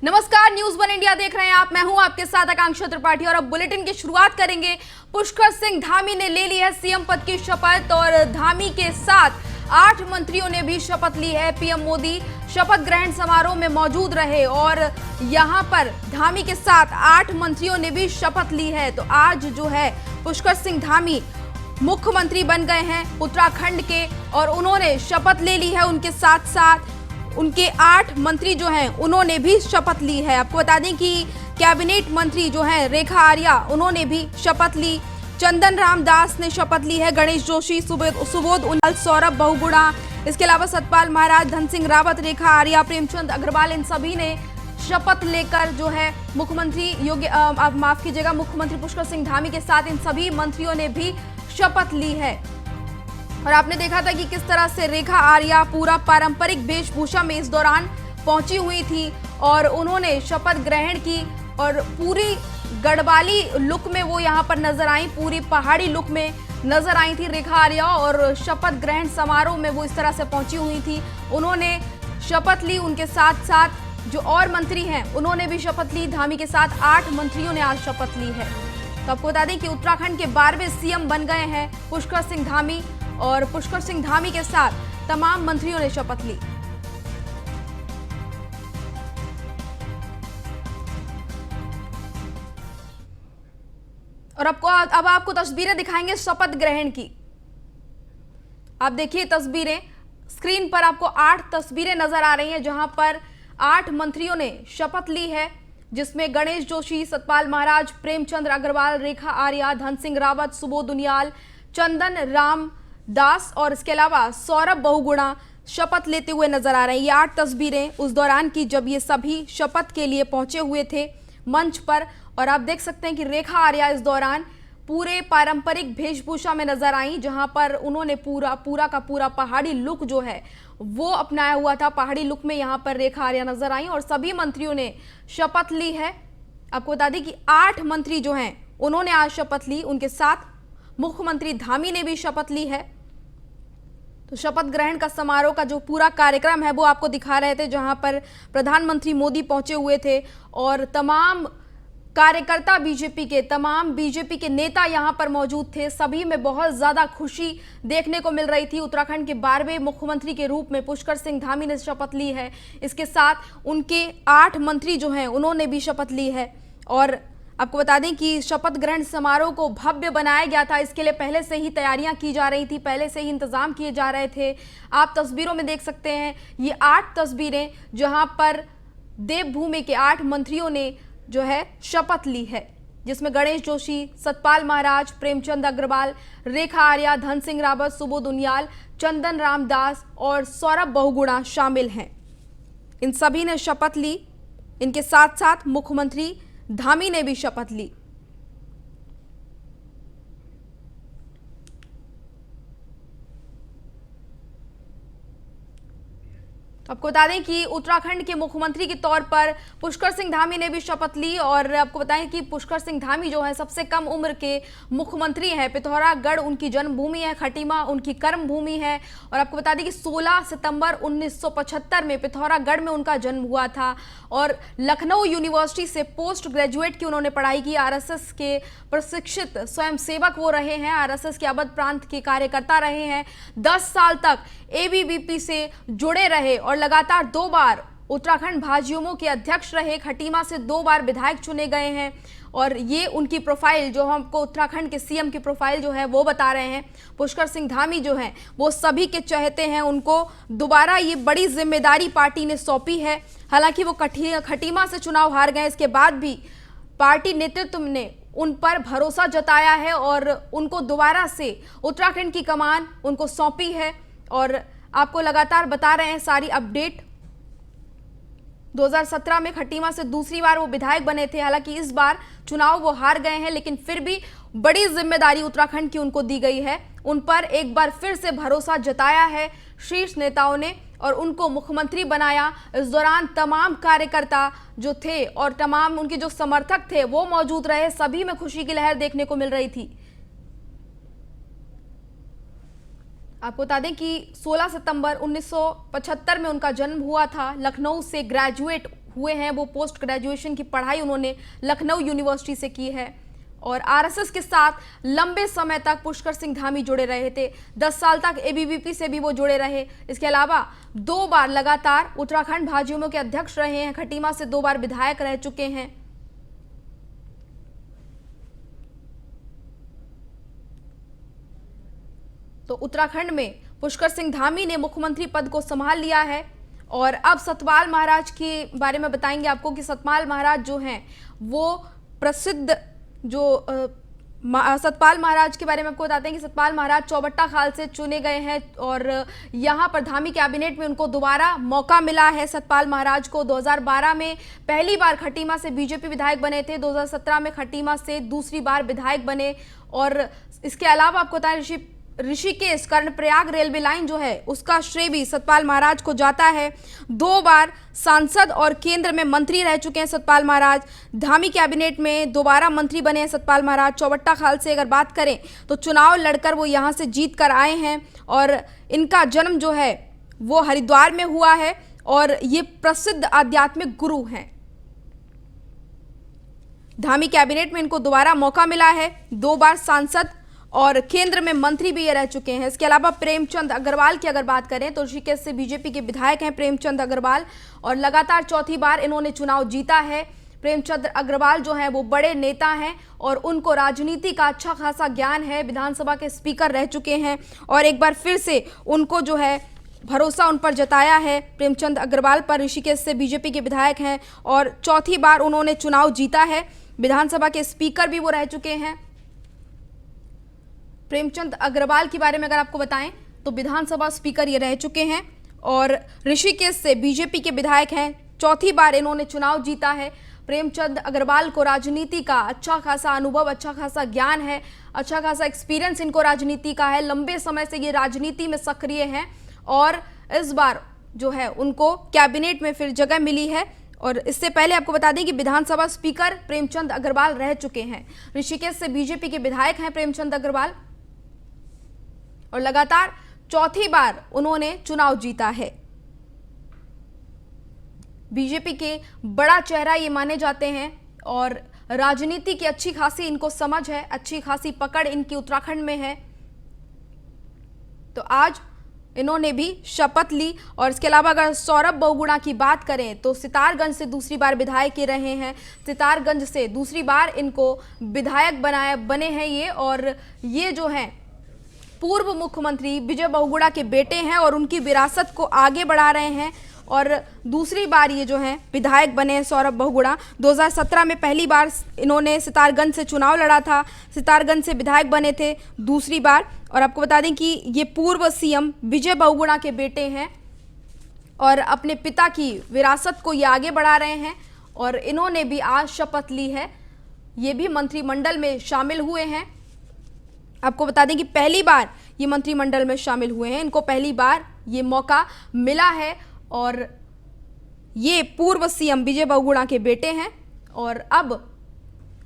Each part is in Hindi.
नमस्कार, न्यूज वन इंडिया देख रहे हैं आप। मैं हूं आपके साथ आकांक्षा त्रिपाठी और अब बुलेटिन की शुरुआत करेंगे। पुष्कर सिंह धामी ने ले ली है सीएम पद की शपथ और धामी के साथ 8 मंत्रियों ने भी शपथ ली है। पीएम मोदी शपथ ग्रहण समारोह में मौजूद रहे और यहां पर धामी के साथ 8 मंत्रियों ने भी शपथ ली है। तो आज जो है पुष्कर सिंह धामी मुख्यमंत्री बन गए हैं उत्तराखंड के और उन्होंने शपथ ले ली है। उनके साथ साथ उनके 8 मंत्री जो हैं उन्होंने भी शपथ ली है। आपको बता दें कि कैबिनेट मंत्री जो हैं रेखा आर्या उन्होंने भी शपथ ली। चंदन राम दास ने शपथ ली है। गणेश जोशी, सुबोध उनियाल, सौरभ बहुगुणा, इसके अलावा सतपाल महाराज, धन सिंह रावत, रेखा आर्या, प्रेमचंद अग्रवाल, इन सभी ने शपथ लेकर जो है मुख्यमंत्री मुख्यमंत्री पुष्कर सिंह धामी के साथ इन सभी मंत्रियों ने भी शपथ ली है। और आपने देखा था कि किस तरह से रेखा आर्या पूरा पारंपरिक वेशभूषा में इस दौरान पहुंची हुई थी और उन्होंने शपथ ग्रहण की और पूरी गढ़वाली लुक में वो यहां पर नजर आई, पूरी पहाड़ी लुक में नजर आई थी रेखा आर्या और शपथ ग्रहण समारोह में वो इस तरह से पहुंची हुई थी। उन्होंने शपथ ली। उनके साथ साथ जो और मंत्री हैं उन्होंने भी शपथ ली। धामी के साथ 8 मंत्रियों ने आज शपथ ली है। तो आपको बता दें कि उत्तराखंड के 12वें सीएम बन गए हैं पुष्कर सिंह धामी और पुष्कर सिंह धामी के साथ तमाम मंत्रियों ने शपथ ली। और अब आपको तस्वीरें दिखाएंगे शपथ ग्रहण की। आप देखिए तस्वीरें स्क्रीन पर, आपको 8 तस्वीरें नजर आ रही हैं जहां पर 8 मंत्रियों ने शपथ ली है, जिसमें गणेश जोशी, सतपाल महाराज, प्रेमचंद अग्रवाल, रेखा आर्या, धन सिंह रावत, सुबोध उनियाल, चंदन राम दास और इसके अलावा सौरभ बहुगुणा शपथ लेते हुए नजर आ रहे हैं। ये 8 तस्वीरें उस दौरान की जब ये सभी शपथ के लिए पहुंचे हुए थे मंच पर। और आप देख सकते हैं कि रेखा आर्या इस दौरान पूरे पारंपरिक वेशभूषा में नजर आई, जहां पर उन्होंने पूरा का पूरा पहाड़ी लुक जो है वो अपनाया हुआ था। पहाड़ी लुक में यहां पर रेखा आर्या नजर आई और सभी मंत्रियों ने शपथ ली है। आपको बता दें कि 8 मंत्री जो हैं उन्होंने आज शपथ ली। उनके साथ मुख्यमंत्री धामी ने भी शपथ ली है। तो शपथ ग्रहण का समारोह का जो पूरा कार्यक्रम है वो आपको दिखा रहे थे, जहां पर प्रधानमंत्री मोदी पहुंचे हुए थे और तमाम कार्यकर्ता तमाम बीजेपी के नेता यहां पर मौजूद थे। सभी में बहुत ज्यादा खुशी देखने को मिल रही थी। उत्तराखंड के 12वें मुख्यमंत्री के रूप में पुष्कर सिंह धामी ने शपथ ली है। इसके साथ उनके 8 मंत्री जो हैं उन्होंने भी शपथ ली है। और आपको बता दें कि शपथ ग्रहण समारोह को भव्य बनाया गया था। इसके लिए पहले से ही तैयारियां की जा रही थी, पहले से ही इंतजाम किए जा रहे थे। आप तस्वीरों में देख सकते हैं ये 8 तस्वीरें जहां पर देवभूमि के 8 मंत्रियों ने जो है शपथ ली है, जिसमें गणेश जोशी, सतपाल महाराज, प्रेमचंद अग्रवाल, रेखा आर्या, धन सिंह रावत, सुबोध उनियाल, चंदन राम दास और सौरभ बहुगुणा शामिल हैं। इन सभी ने शपथ ली। इनके साथ साथ मुख्यमंत्री धामी ने भी शपथ ली। आपको बता दें कि उत्तराखंड के मुख्यमंत्री के तौर पर पुष्कर सिंह धामी ने भी शपथ ली और आपको बताएं कि पुष्कर सिंह धामी जो है सबसे कम उम्र के मुख्यमंत्री हैं। पिथौरागढ़ उनकी जन्मभूमि है, खटीमा उनकी कर्म भूमि है। और आपको बता दें कि 16 सितंबर 1975 में पिथौरागढ़ में उनका जन्म हुआ था और लखनऊ यूनिवर्सिटी से पोस्ट ग्रेजुएट की उन्होंने पढ़ाई की। आरएसएस के प्रशिक्षित स्वयंसेवक वो रहे हैं, आरएसएस के अवध प्रांत के कार्यकर्ता रहे हैं। 10 साल तक एबीवीपी से जुड़े रहे और लगातार 2 बार उत्तराखंड भाजयुमो के अध्यक्ष रहे। खटीमा से 2 बार विधायक चुने गए हैं और ये उनकी प्रोफाइल जो हमको उत्तराखंड के सीएम की प्रोफाइल जो है वो बता रहे हैं। पुष्कर सिंह धामी जो हैं वो सभी के चहेते हैं। उनको दोबारा ये बड़ी जिम्मेदारी पार्टी ने सौंपी है। हालांकि वो खटीमा से चुनाव हार गए, इसके बाद भी पार्टी नेतृत्व ने उन पर भरोसा जताया है और उनको दोबारा से उत्तराखंड की कमान उनको सौंपी है। और आपको लगातार बता रहे हैं सारी अपडेट। 2017 में खटीमा से दूसरी बार वो विधायक बने थे। हालांकि इस बार चुनाव वो हार गए हैं, लेकिन फिर भी बड़ी जिम्मेदारी उत्तराखंड की उनको दी गई है। उन पर एक बार फिर से भरोसा जताया है शीर्ष नेताओं ने और उनको मुख्यमंत्री बनाया। इस दौरान तमाम कार्यकर्ता जो थे और तमाम उनके जो समर्थक थे वो मौजूद रहे। सभी में खुशी की लहर देखने को मिल रही थी। आपको बता दें कि 16 सितंबर 1975 में उनका जन्म हुआ था। लखनऊ से ग्रेजुएट हुए हैं वो पोस्ट ग्रेजुएशन की पढ़ाई उन्होंने लखनऊ यूनिवर्सिटी से की है और आरएसएस के साथ लंबे समय तक पुष्कर सिंह धामी जुड़े रहे थे। 10 साल तक एबीवीपी से भी वो जुड़े रहे। इसके अलावा 2 बार लगातार उत्तराखंड भाजयुमो के अध्यक्ष रहे हैं। खटीमा से 2 बार विधायक रह चुके हैं। तो उत्तराखंड में पुष्कर सिंह धामी ने मुख्यमंत्री पद को संभाल लिया है। और अब सतपाल महाराज के बारे में बताएंगे आपको कि सतपाल महाराज जो हैं वो प्रसिद्ध सतपाल महाराज के बारे में आपको बताते हैं कि सतपाल महाराज चौबट्टा खाल से चुने गए हैं और यहाँ पर धामी कैबिनेट में उनको दोबारा मौका मिला है। सतपाल महाराज को 2012 में पहली बार खटीमा से बीजेपी विधायक बने थे, 2017 में खटीमा से दूसरी बार विधायक बने। और इसके अलावा आपको बताएं ऋषिकेश कर्णप्रयाग रेलवे लाइन जो है उसका श्रेय भी सतपाल महाराज को जाता है। 2 बार सांसद और केंद्र में मंत्री रह चुके हैं सतपाल महाराज। धामी कैबिनेट में दोबारा मंत्री बने हैं सतपाल महाराज। चौबट्टा खाल से अगर बात करें तो चुनाव लड़कर वो यहाँ से जीत कर आए हैं और इनका जन्म जो है वो हरिद्वार में हुआ है और ये प्रसिद्ध आध्यात्मिक गुरु हैं। धामी कैबिनेट में इनको दोबारा मौका मिला है। 2 बार सांसद और केंद्र में मंत्री भी ये रह चुके हैं। इसके अलावा प्रेमचंद अग्रवाल की अगर बात करें तो ऋषिकेश से बीजेपी के विधायक हैं प्रेमचंद अग्रवाल और लगातार चौथी बार इन्होंने चुनाव जीता है। प्रेमचंद अग्रवाल जो हैं वो बड़े नेता हैं और उनको राजनीति का अच्छा खासा ज्ञान है। विधानसभा के स्पीकर रह चुके हैं और एक बार फिर से उनको जो है भरोसा उन पर जताया है प्रेमचंद अग्रवाल पर। ऋषिकेश से बीजेपी के विधायक हैं और चौथी बार उन्होंने चुनाव जीता है। विधानसभा के स्पीकर भी वो रह चुके हैं। प्रेमचंद अग्रवाल के बारे में अगर आपको बताएं तो विधानसभा स्पीकर ये रह चुके हैं और ऋषिकेश से बीजेपी के विधायक हैं। चौथी बार इन्होंने चुनाव जीता है। प्रेमचंद अग्रवाल को राजनीति का अच्छा खासा अनुभव, अच्छा खासा ज्ञान है, अच्छा खासा एक्सपीरियंस इनको राजनीति का है। लंबे समय से ये राजनीति में सक्रिय हैं और इस बार जो है उनको कैबिनेट में फिर जगह मिली है। और इससे पहले आपको बता दें कि विधानसभा स्पीकर प्रेमचंद अग्रवाल रह चुके हैं। ऋषिकेश से बीजेपी के विधायक हैं प्रेमचंद अग्रवाल और लगातार चौथी बार उन्होंने चुनाव जीता है। बीजेपी के बड़ा चेहरा ये माने जाते हैं और राजनीति की अच्छी खासी इनको समझ है, अच्छी खासी पकड़ इनकी उत्तराखंड में है। तो आज इन्होंने भी शपथ ली। और इसके अलावा अगर सौरभ बहुगुणा की बात करें तो सितारगंज से दूसरी बार विधायक के रहे हैं। सितारगंज से दूसरी बार इनको विधायक बने हैं ये। और ये जो हैं पूर्व मुख्यमंत्री विजय बहुगुणा के बेटे हैं और उनकी विरासत को आगे बढ़ा रहे हैं और दूसरी बार ये जो हैं विधायक बने हैं सौरभ बहुगुणा। 2017 में पहली बार इन्होंने सितारगंज से चुनाव लड़ा था, सितारगंज से विधायक बने थे दूसरी बार। और आपको बता दें कि ये पूर्व सीएम विजय बहुगुणा के बेटे हैं और अपने पिता की विरासत को ये आगे बढ़ा रहे हैं और इन्होंने भी आज शपथ ली है। ये भी मंत्रिमंडल में शामिल हुए हैं। आपको बता दें कि पहली बार ये मंत्रिमंडल में शामिल हुए हैं, इनको पहली बार ये मौका मिला है और ये पूर्व सीएम विजय बहुगुणा के बेटे हैं और अब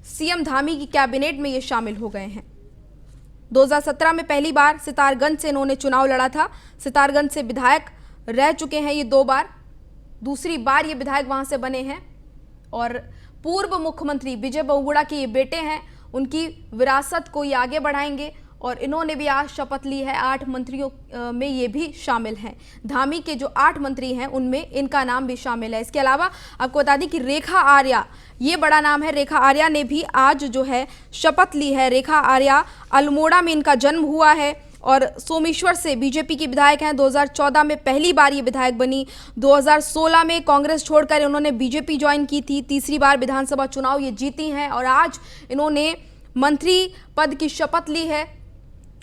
सीएम धामी की कैबिनेट में ये शामिल हो गए हैं। 2017 में पहली बार सितारगंज से इन्होंने चुनाव लड़ा था। सितारगंज से विधायक रह चुके हैं ये 2 बार, दूसरी बार ये विधायक वहां से बने हैं और पूर्व मुख्यमंत्री विजय बहुगुणा के ये बेटे हैं। उनकी विरासत को ये आगे बढ़ाएंगे और इन्होंने भी आज शपथ ली है। 8 मंत्रियों में ये भी शामिल हैं। धामी के जो 8 मंत्री हैं उनमें इनका नाम भी शामिल है। इसके अलावा आपको बता दें कि रेखा आर्या, ये बड़ा नाम है, रेखा आर्या ने भी आज जो है शपथ ली है। रेखा आर्या अल्मोड़ा में इनका जन्म हुआ है और सोमेश्वर से बीजेपी की विधायक हैं। 2014 में पहली बार ये विधायक बनी। 2016 में कांग्रेस छोड़कर इन्होंने बीजेपी ज्वाइन की थी। तीसरी बार विधानसभा चुनाव ये जीती हैं और आज इन्होंने मंत्री पद की शपथ ली है।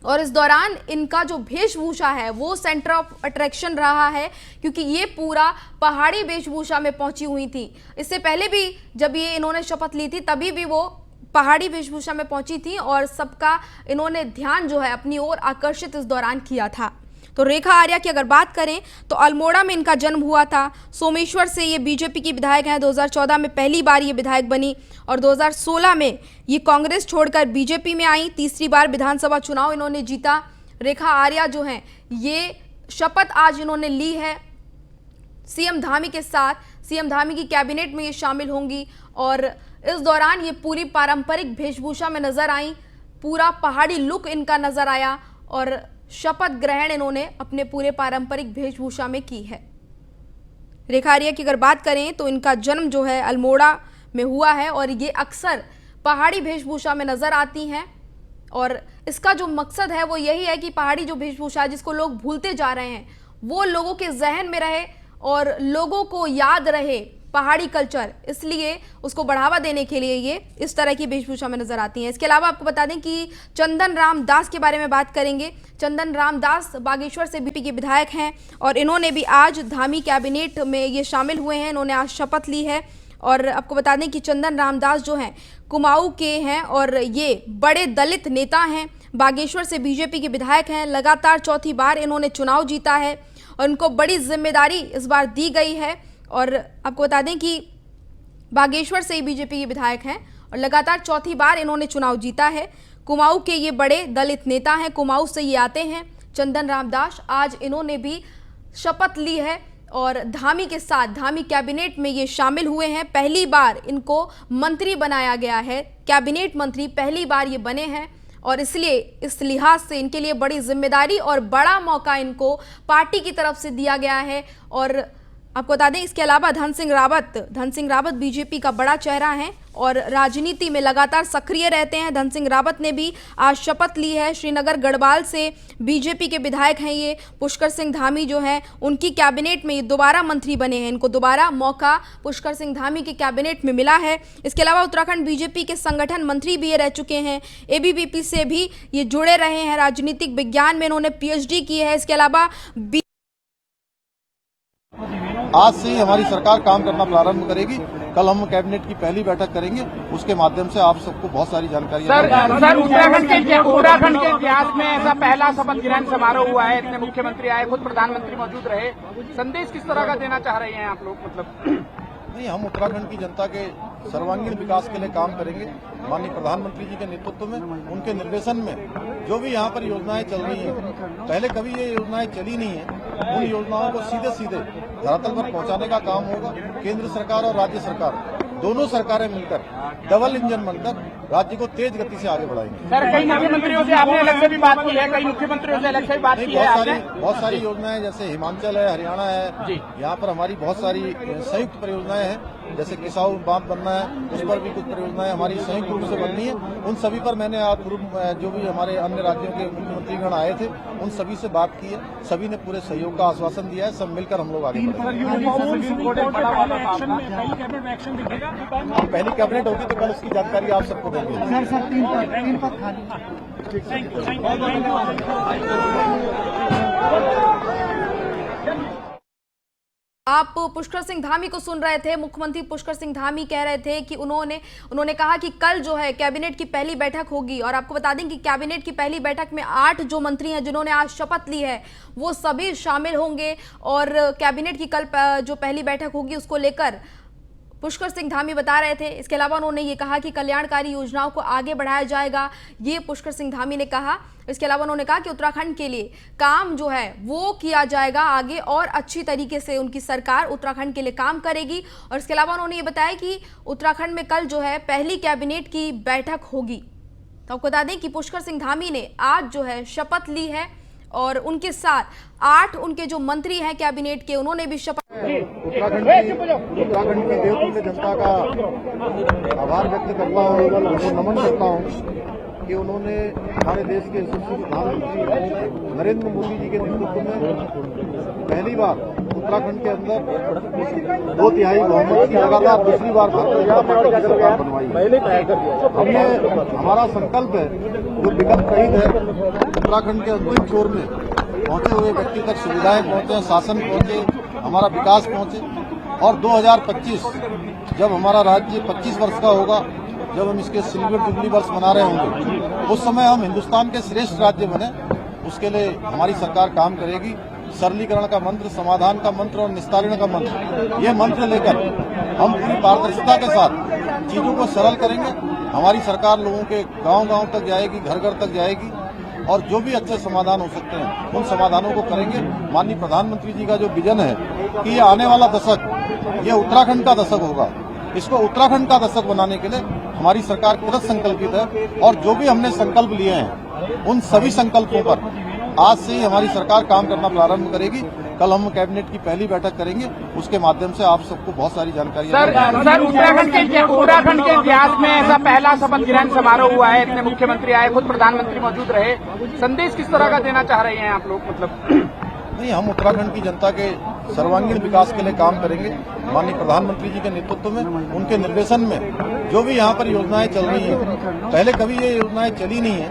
और इस दौरान इनका जो वेशभूषा है वो सेंटर ऑफ अट्रैक्शन रहा है क्योंकि ये पूरा पहाड़ी वेशभूषा में पहुंची हुई थी। इससे पहले भी जब ये इन्होंने शपथ ली थी तभी भी वो पहाड़ी वेशभूषा में पहुंची थी और सबका इन्होंने ध्यान जो है अपनी ओर आकर्षित इस दौरान किया था। तो रेखा आर्या की अगर बात करें तो अल्मोड़ा में इनका जन्म हुआ था। सोमेश्वर से ये बीजेपी की विधायक हैं। 2014 में पहली बार ये विधायक बनी और 2016 में ये कांग्रेस छोड़कर बीजेपी में आई। तीसरी बार विधानसभा चुनाव इन्होंने जीता। रेखा आर्या जो हैं ये शपथ आज इन्होंने ली है सीएम धामी के साथ सीएम धामी की कैबिनेट में ये शामिल होंगी और इस दौरान ये पूरी पारंपरिक वेशभूषा में नजर आई, पूरा पहाड़ी लुक इनका नजर आया और शपथ ग्रहण इन्होंने अपने पूरे पारंपरिक वेशभूषा में की है। रेखा आर्या की अगर बात करें तो इनका जन्म जो है अल्मोड़ा में हुआ है और ये अक्सर पहाड़ी वेशभूषा में नजर आती हैं और इसका जो मकसद है वो यही है कि पहाड़ी जो वेशभूषा है जिसको लोग भूलते जा रहे हैं वो लोगों के जहन में रहे और लोगों को याद रहे पहाड़ी कल्चर, इसलिए उसको बढ़ावा देने के लिए ये इस तरह की वेशभूषा में नजर आती हैं। इसके अलावा आपको बता दें कि चंदन राम दास के बारे में बात करेंगे। चंदन राम दास बागेश्वर से बीजेपी के विधायक हैं और इन्होंने भी आज धामी कैबिनेट में ये शामिल हुए हैं, इन्होंने आज शपथ ली है। और आपको बता दें कि चंदन रामदास जो हैं कुमाऊं के हैं और ये बड़े दलित नेता हैं, बागेश्वर से बीजेपी के विधायक हैं, लगातार चौथी बार इन्होंने चुनाव जीता है और उनको बड़ी जिम्मेदारी इस बार दी गई है। और आपको बता दें कि बागेश्वर से ही बीजेपी के विधायक हैं और लगातार चौथी बार इन्होंने चुनाव जीता है। कुमाऊं के ये बड़े दलित नेता हैं, कुमाऊं से ये आते हैं चंदन रामदास। आज इन्होंने भी शपथ ली है और धामी के साथ धामी कैबिनेट में ये शामिल हुए हैं। पहली बार इनको मंत्री बनाया गया है, कैबिनेट मंत्री पहली बार ये बने हैं और इसलिए इस लिहाज से इनके लिए बड़ी जिम्मेदारी और बड़ा मौका इनको पार्टी की तरफ से दिया गया है। और आपको बता दें इसके अलावा धन सिंह रावत बीजेपी का बड़ा चेहरा है और राजनीति में लगातार सक्रिय रहते हैं। धन सिंह रावत ने भी आज शपथ ली है। श्रीनगर गढ़वाल से बीजेपी के विधायक हैं ये। पुष्कर सिंह धामी जो हैं उनकी कैबिनेट में ये दोबारा मंत्री बने हैं, इनको दोबारा मौका पुष्कर सिंह धामी के कैबिनेट में मिला है। इसके अलावा उत्तराखंड बीजेपी के संगठन मंत्री भी ये रह चुके हैं, एबीवीपी से भी ये जुड़े रहे हैं, राजनीतिक विज्ञान में इन्होंने पीएचडी की है। इसके अलावा आज से ही हमारी सरकार काम करना प्रारंभ करेगी। कल हम कैबिनेट की पहली बैठक करेंगे, उसके माध्यम से आप सबको बहुत सारी जानकारी। सर उत्तराखंड के इतिहास में ऐसा पहला शपथ ग्रहण समारोह हुआ है, इतने मुख्यमंत्री आए, खुद प्रधानमंत्री मौजूद रहे, संदेश किस तरह का देना चाह रहे हैं आप लोग? मतलब नहीं, हम उत्तराखंड की जनता के सर्वांगीण विकास के लिए काम करेंगे। माननीय प्रधानमंत्री जी के नेतृत्व में, उनके निर्देशन में जो भी यहाँ पर योजनाएं चल रही हैं, पहले कभी ये योजनाएं चली नहीं है, उन योजनाओं को सीधे सीधे धरातल पर पहुंचाने का काम होगा। केंद्र सरकार और राज्य सरकार दोनों सरकारें मिलकर डबल इंजन बनकर राज्य को तेज गति से आगे बढ़ाएंगे। सर कई मुख्यमंत्रियों से आपने अलग से भी बात की है, कई मुख्यमंत्रियों से अलग से भी बात की है। बहुत सारी योजनाएं जैसे हिमाचल है, हरियाणा है, यहाँ पर हमारी बहुत सारी संयुक्त परियोजनाएं हैं। जैसे किसाऊ बांध बनना है, उस पर भी कुछ परियोजनाएं हमारी संयुक्त रूप से बननी है। उन सभी पर मैंने आज जो भी हमारे अन्य राज्यों के मुख्यमंत्रीगण आए थे उन सभी से बात की है, सभी ने पूरे सहयोग का आश्वासन दिया है। सब मिलकर हम लोग आगे बढ़ेंगे। पहली कैबिनेट होगी तो कल उसकी जानकारी आप सबको देंगे। आप पुष्कर सिंह धामी को सुन रहे थे। मुख्यमंत्री पुष्कर सिंह धामी कह रहे थे कि उन्होंने कहा कि कल जो है कैबिनेट की पहली बैठक होगी और आपको बता दें कि कैबिनेट की पहली बैठक में 8 जो मंत्री हैं जिन्होंने आज शपथ ली है वो सभी शामिल होंगे और कैबिनेट की कल जो पहली बैठक होगी उसको लेकर पुष्कर सिंह धामी बता रहे थे। इसके अलावा उन्होंने ये कहा कि कल्याणकारी योजनाओं को आगे बढ़ाया जाएगा, ये पुष्कर सिंह धामी ने कहा। इसके अलावा उन्होंने कहा कि उत्तराखंड के लिए काम जो है वो किया जाएगा आगे और अच्छी तरीके से उनकी सरकार उत्तराखंड के लिए काम करेगी। और इसके अलावा उन्होंने ये बताया कि उत्तराखंड में कल जो है पहली कैबिनेट की बैठक होगी। तो आपको बता दें कि पुष्कर सिंह धामी ने आज जो है शपथ ली है और उनके साथ 8 उनके जो मंत्री हैं कैबिनेट के उन्होंने भी शपथ। उत्तराखंड की देवतुल्य जनता का आभार व्यक्त करता हूँ, उनको नमन करता हूँ कि उन्होंने हमारे देश के यशस्वी प्रधानमंत्री नरेंद्र मोदी जी के नेतृत्व में पहली बार उत्तराखंड के अंदर 2/3 बहुमत की लगातार दूसरी बार भारतीय जनता पार्टी की सरकार बनवाई। हमारा संकल्प है जो विगत शहीद है उत्तराखंड के अंतिम छोर में पहुंचे हुए व्यक्ति तक सुविधाएं पहुंचे, शासन पहुंचे, हमारा विकास पहुंचे। और 2025 जब हमारा राज्य 25 वर्ष का होगा, जब हम इसके सिल्वर जुबली वर्ष मना रहे होंगे, उस समय हम हिंदुस्तान के श्रेष्ठ राज्य बने, उसके लिए हमारी सरकार काम करेगी। सरलीकरण का मंत्र, समाधान का मंत्र और निस्तारण का मंत्र, ये मंत्र लेकर हम पूरी पारदर्शिता के साथ चीजों को सरल करेंगे। हमारी सरकार लोगों के गांव-गांव तक जाएगी, घर-घर तक जाएगी और जो भी अच्छे समाधान हो सकते हैं उन समाधानों को करेंगे। माननीय प्रधानमंत्री जी का जो विजन है कि ये आने वाला दशक ये उत्तराखंड का दशक होगा, इसको उत्तराखंड का दशक बनाने के लिए हमारी सरकार कृत संकल्पित है और जो भी हमने संकल्प लिए हैं उन सभी संकल्पों पर आज से ही हमारी सरकार काम करना प्रारंभ करेगी। कल हम कैबिनेट की पहली बैठक करेंगे, उसके माध्यम से आप सबको बहुत सारी जानकारी सर उत्तराखंड के इतिहास में ऐसा पहला शपथ ग्रहण समारोह हुआ है, इतने मुख्यमंत्री आए, खुद प्रधानमंत्री मौजूद रहे। संदेश किस तरह का देना चाह रहे हैं आप लोग? मतलब नहीं, हम उत्तराखंड की जनता के सर्वांगीण विकास के लिए काम करेंगे। माननीय प्रधानमंत्री जी के नेतृत्व में, उनके निर्देशन में जो भी यहाँ पर योजनाएं चल रही हैं, पहले कभी ये योजनाएं चली नहीं है,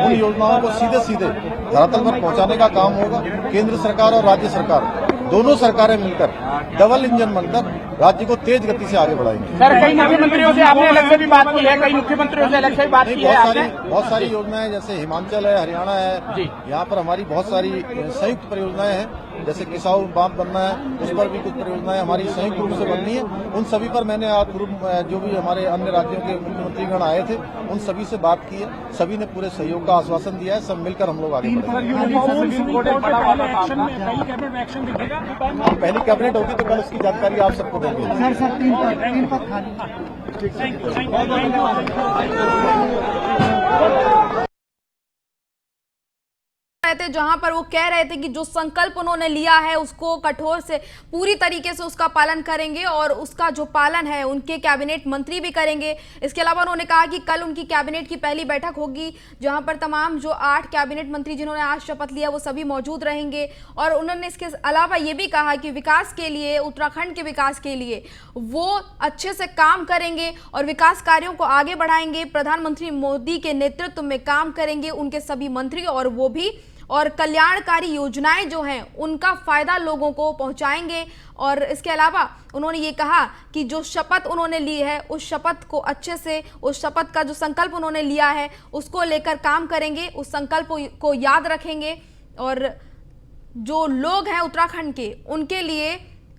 उन योजनाओं को सीधे सीधे धरातल पर पहुंचाने का काम होगा। केंद्र सरकार और राज्य सरकार दोनों सरकारें मिलकर डबल इंजन बनकर राज्य को तेज गति से आगे बढ़ाएंगे। सर कई मुख्यमंत्रियों से आपने अलग से भी बात की है, कई मुख्यमंत्रियों से अलग से भी बात की है आपने? बहुत सारी योजनाएं जैसे हिमाचल है, हरियाणा है, यहाँ पर हमारी बहुत सारी संयुक्त परियोजनाएं हैं। जैसे किसाऊ बांध बनना है, उस पर भी कुछ परियोजनाएं हमारी संयुक्त रूप से बननी है। उन सभी पर मैंने आज जो भी हमारे अन्य राज्यों के मुख्यमंत्रीगण आए थे उन सभी से बात की है, सभी ने पूरे सहयोग का आश्वासन दिया है। सब मिलकर हम लोग आगे बढ़ेंगे। पहली कैबिनेट होगी तो कल उसकी जानकारी आप सबको देंगे। थे जहां पर वो कह रहे थे कि जो संकल्प उन्होंने लिया है उसको कठोर से पूरी तरीके से उसका पालन करेंगे और उसका जो पालन है उनके कैबिनेट मंत्री भी करेंगे। इसके अलावा उन्होंने कहा कि कल उनकी कैबिनेट की पहली बैठक होगी जहां पर तमाम जो 8 कैबिनेट मंत्री जिन्होंने आज शपथ लिया वो सभी मौजूद रहेंगे। और उन्होंने इसके अलावा ये भी कहा कि विकास के लिए, उत्तराखंड के विकास के लिए वो अच्छे से काम करेंगे और विकास कार्यों को आगे बढ़ाएंगे। प्रधानमंत्री मोदी के नेतृत्व में काम करेंगे उनके सभी मंत्री और वो भी, और कल्याणकारी योजनाएं जो हैं उनका फायदा लोगों को पहुंचाएंगे। और इसके अलावा उन्होंने ये कहा कि जो शपथ उन्होंने ली है उस शपथ को अच्छे से, उस शपथ का जो संकल्प उन्होंने लिया है उसको लेकर काम करेंगे, उस संकल्प को याद रखेंगे और जो लोग हैं उत्तराखंड के उनके लिए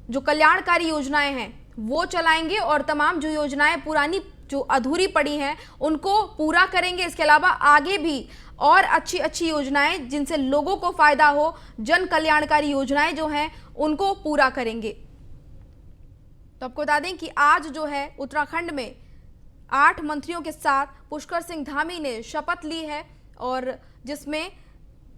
जो कल्याणकारी योजनाएं हैं वो चलाएंगे और तमाम जो योजनाएं पुरानी जो अधूरी पड़ी हैं उनको पूरा करेंगे। इसके अलावा आगे भी और अच्छी अच्छी योजनाएं जिनसे लोगों को फायदा हो, जन कल्याणकारी योजनाएं जो हैं उनको पूरा करेंगे। तो आपको बता दें कि आज जो है उत्तराखंड में 8 मंत्रियों के साथ पुष्कर सिंह धामी ने शपथ ली है और जिसमें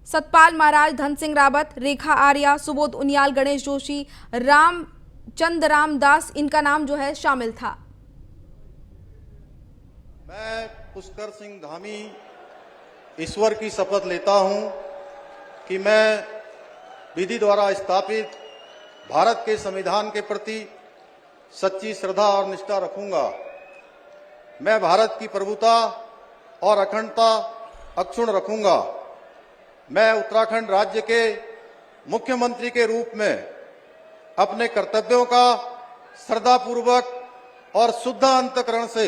सतपाल महाराज, धन सिंह रावत, रेखा आर्या, सुबोध उनियाल, गणेश जोशी, रामचंद्र रामदास इनका नाम जो है शामिल था। मैं पुष्कर सिंह धामी ईश्वर की शपथ लेता हूं कि मैं विधि द्वारा स्थापित भारत के संविधान के प्रति सच्ची श्रद्धा और निष्ठा रखूंगा। मैं भारत की प्रभुता और अखंडता अक्षुण्ण रखूंगा। मैं उत्तराखंड राज्य के मुख्यमंत्री के रूप में अपने कर्तव्यों का श्रद्धापूर्वक और शुद्ध अंतःकरण से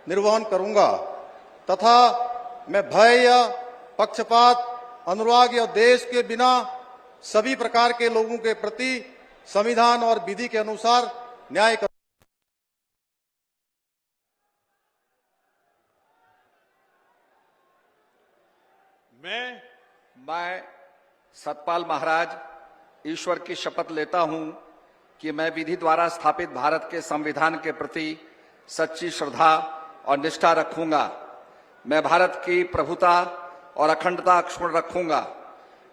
निर्वहन करूंगा तथा मैं भय या पक्षपात, अनुराग या देश के बिना सभी प्रकार के लोगों के प्रति संविधान और विधि के अनुसार न्याय करूंगा। मैं सतपाल महाराज ईश्वर की शपथ लेता हूं कि मैं विधि द्वारा स्थापित भारत के संविधान के प्रति सच्ची श्रद्धा और निष्ठा रखूंगा। मैं भारत की प्रभुता और अखंडता अक्षुण्ण रखूंगा।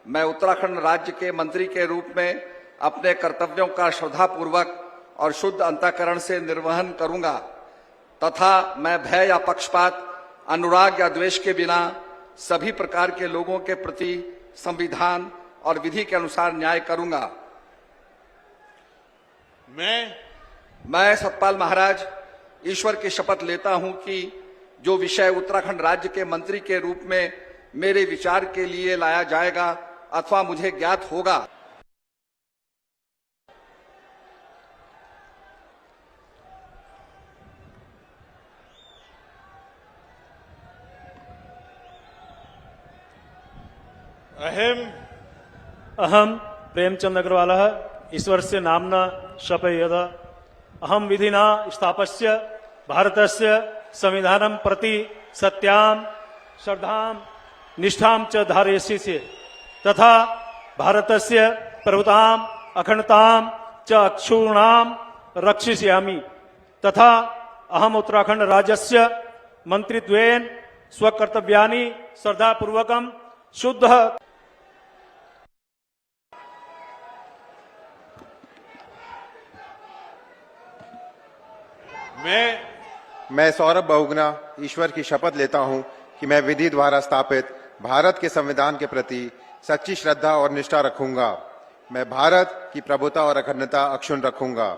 मैं उत्तराखंड राज्य के मंत्री के रूप में अपने कर्तव्यों का श्रद्धापूर्वक और शुद्ध अंतःकरण से निर्वहन करूंगा तथा मैं भय या पक्षपात, अनुराग या द्वेष के बिना सभी प्रकार के लोगों के प्रति संविधान और विधि के अनुसार न्याय करूंगा। मैं सतपाल महाराज ईश्वर की शपथ लेता हूं कि जो विषय उत्तराखंड राज्य के मंत्री के रूप में मेरे विचार के लिए लाया जाएगा अथवा मुझे ज्ञात होगा, अहम प्रेमचंद अग्रवालः ईश्वरस्य नाम्ना शपयेद अहम विधिना स्थापस्य भारतस्य संविधानं प्रति सत्यां श्रद्धां निष्ठां च धारयिष्ये तथा भारतस्य प्रभुताम् अखंडतां च अक्षुण्णां रक्षिष्यामि तथा अहम उत्तराखंड राज्यस्य मंत्रित्वेन स्वकर्तव्यानि श्रद्धापूर्वकं शुद्ध मैं सौरभ बहुगुणा ईश्वर की शपथ लेता हूं कि मैं विधि द्वारा स्थापित भारत के संविधान के प्रति सच्ची श्रद्धा और निष्ठा रखूंगा। मैं भारत की प्रभुता और अखंडता अक्षुण्ण रखूंगा।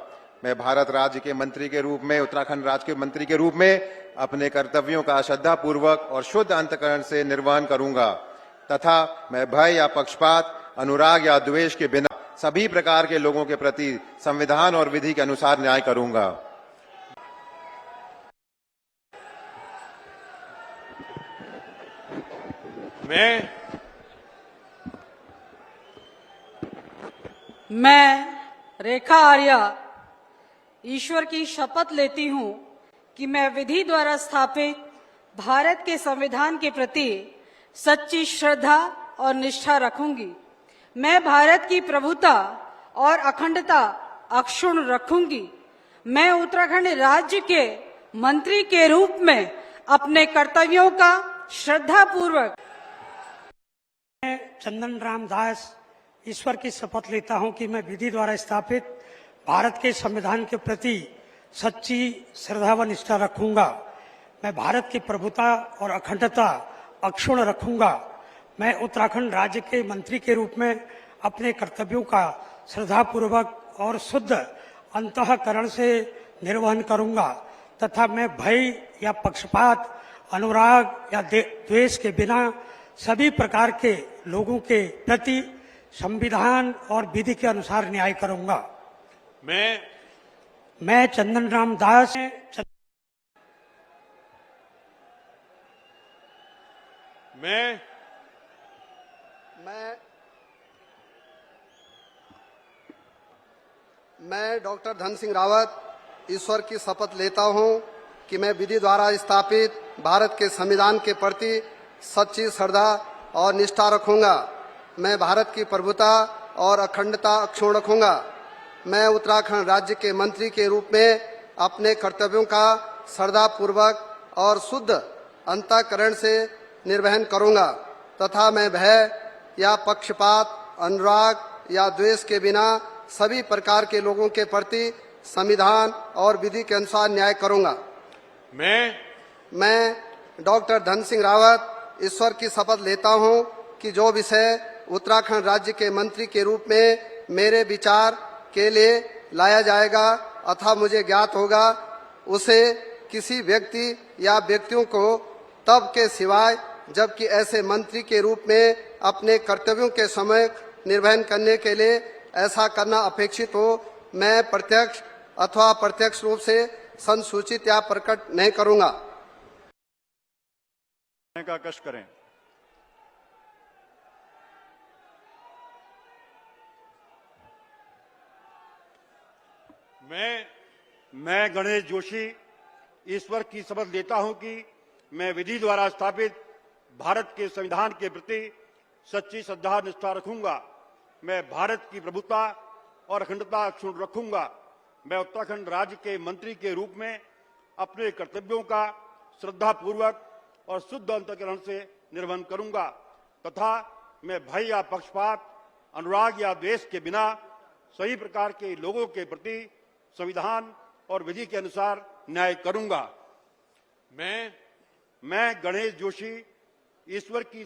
मैं भारत राज्य के मंत्री के रूप में, उत्तराखंड राज्य के मंत्री के रूप में अपने कर्तव्यों का श्रद्धा पूर्वक और शुद्ध अंतःकरण से निर्वहन करूंगा तथा मैं भय या पक्षपात, अनुराग या द्वेष के बिना सभी प्रकार के लोगों के प्रति संविधान और विधि के अनुसार न्याय करूंगा। मैं रेखा आर्या ईश्वर की शपथ लेती हूँ कि मैं विधि द्वारा स्थापित भारत के संविधान के प्रति सच्ची श्रद्धा और निष्ठा रखूंगी। मैं भारत की प्रभुता और अखंडता अक्षुण्ण रखूंगी। मैं उत्तराखंड राज्य के मंत्री के रूप में अपने कर्तव्यों का श्रद्धा पूर्वक चंदन राम दास ईश्वर की शपथ लेता हूं कि मैं विधि द्वारा स्थापित भारत के संविधान के प्रति सच्ची श्रद्धा व निष्ठा रखूंगा। मैं भारत की प्रभुता और अखंडता अक्षुण्ण रखूंगा। मैं उत्तराखंड राज्य के मंत्री के रूप में अपने कर्तव्यों का श्रद्धापूर्वक और शुद्ध अंतःकरण से निर्वहन करूंगा तथा मैं भय या पक्षपात, अनुराग या द्वेष के बिना सभी प्रकार के लोगों के प्रति संविधान और विधि के अनुसार न्याय करूंगा। मैं चंदन राम दास मैं डॉक्टर धन सिंह रावत ईश्वर की शपथ लेता हूं कि मैं विधि द्वारा स्थापित भारत के संविधान के प्रति सच्ची श्रद्धा और निष्ठा रखूंगा। मैं भारत की प्रभुता और अखंडता अक्षुण्ण रखूंगा। मैं उत्तराखंड राज्य के मंत्री के रूप में अपने कर्तव्यों का श्रद्धापूर्वक और शुद्ध अंतःकरण से निर्वहन करूंगा तथा मैं भय या पक्षपात, अनुराग या द्वेष के बिना सभी प्रकार के लोगों के प्रति संविधान और विधि के अनुसार न्याय करूंगा। मैं डॉक्टर धन सिंह रावत ईश्वर की शपथ लेता हूं कि जो विषय उत्तराखंड राज्य के मंत्री के रूप में मेरे विचार के लिए लाया जाएगा अथवा मुझे ज्ञात होगा उसे किसी व्यक्ति या व्यक्तियों को तब के सिवाय जबकि ऐसे मंत्री के रूप में अपने कर्तव्यों के समय निर्वहन करने के लिए ऐसा करना अपेक्षित हो मैं प्रत्यक्ष अथवा अप्रत्यक्ष रूप से संसूचित या प्रकट नहीं करूंगा। का कष्ट करें। मैं गणेश जोशी ईश्वर की शपथ लेता हूं कि मैं विधि द्वारा स्थापित भारत के संविधान के प्रति सच्ची श्रद्धा निष्ठा रखूंगा। मैं भारत की प्रभुता और अखंडता अक्षुण्ण रखूंगा। मैं उत्तराखंड राज्य के मंत्री के रूप में अपने कर्तव्यों का श्रद्धापूर्वक और शुद्ध अंतःकरण से निर्वहन करूंगा तथा मैं भय या पक्षपात, अनुराग या द्वेष के बिना सभी प्रकार के लोगों के प्रति संविधान और विधि के अनुसार न्याय करूंगा। मैं गणेश जोशी ईश्वर की